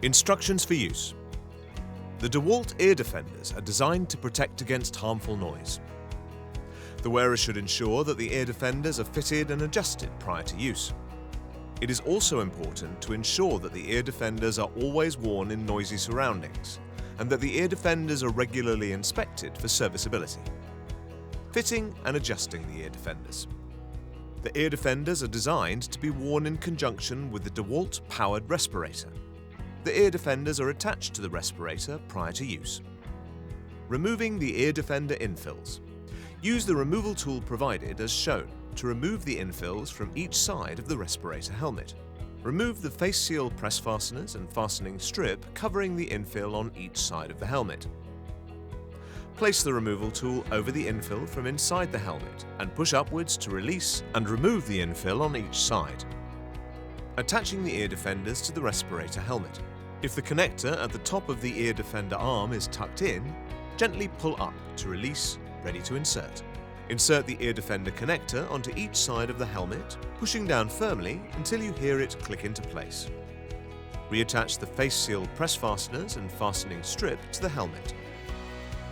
Instructions for use. The DEWALT Ear Defenders are designed to protect against harmful noise. The wearer should ensure that the ear defenders are fitted and adjusted prior to use. It is also important to ensure that the ear defenders are always worn in noisy surroundings and that the ear defenders are regularly inspected for serviceability. Fitting and adjusting the ear defenders. The ear defenders are designed to be worn in conjunction with the DEWALT Powered Respirator. The ear defenders are attached to the respirator prior to use. Removing the ear defender infills. Use the removal tool provided as shown to remove the infills from each side of the respirator helmet. Remove the face seal press fasteners and fastening strip covering the infill on each side of the helmet. Place the removal tool over the infill from inside the helmet and push upwards to release and remove the infill on each side. Attaching the ear defenders to the respirator helmet. If the connector at the top of the ear defender arm is tucked in, gently pull up to release, ready to insert. Insert the ear defender connector onto each side of the helmet, pushing down firmly until you hear it click into place. Reattach the face seal press fasteners and fastening strip to the helmet.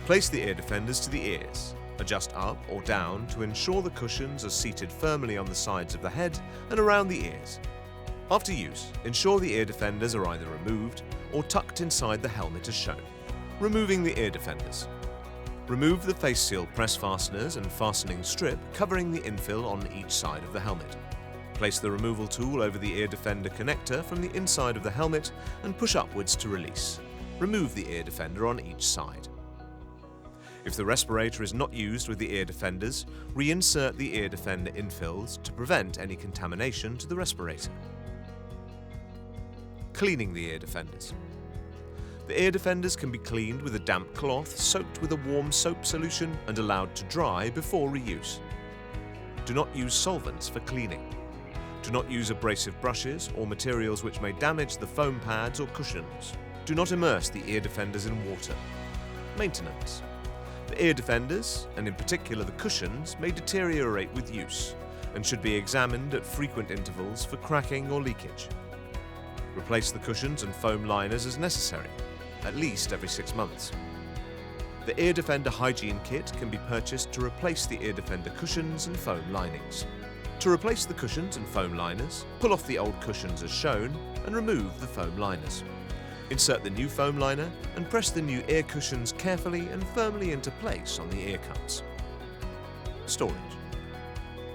Place the ear defenders to the ears. Adjust up or down to ensure the cushions are seated firmly on the sides of the head and around the ears. After use, ensure the ear defenders are either removed or tucked inside the helmet as shown. Removing the ear defenders. Remove the face seal press fasteners and fastening strip covering the infill on each side of the helmet. Place the removal tool over the ear defender connector from the inside of the helmet and push upwards to release. Remove the ear defender on each side. If the respirator is not used with the ear defenders, reinsert the ear defender infills to prevent any contamination to the respirator. Cleaning the ear defenders. The ear defenders can be cleaned with a damp cloth soaked with a warm soap solution and allowed to dry before reuse. Do not use solvents for cleaning. Do not use abrasive brushes or materials which may damage the foam pads or cushions. Do not immerse the ear defenders in water. Maintenance. The ear defenders, and in particular the cushions, may deteriorate with use and should be examined at frequent intervals for cracking or leakage. Replace the cushions and foam liners as necessary, at least every 6 months. The ear defender hygiene kit can be purchased to replace the ear defender cushions and foam linings. To replace the cushions and foam liners, pull off the old cushions as shown and remove the foam liners. Insert the new foam liner and press the new ear cushions carefully and firmly into place on the ear cups. Storage.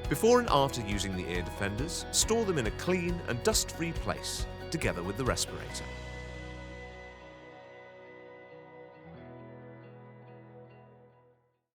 Before and after using the ear defenders, store them in a clean and dust-free place, together with the respirator.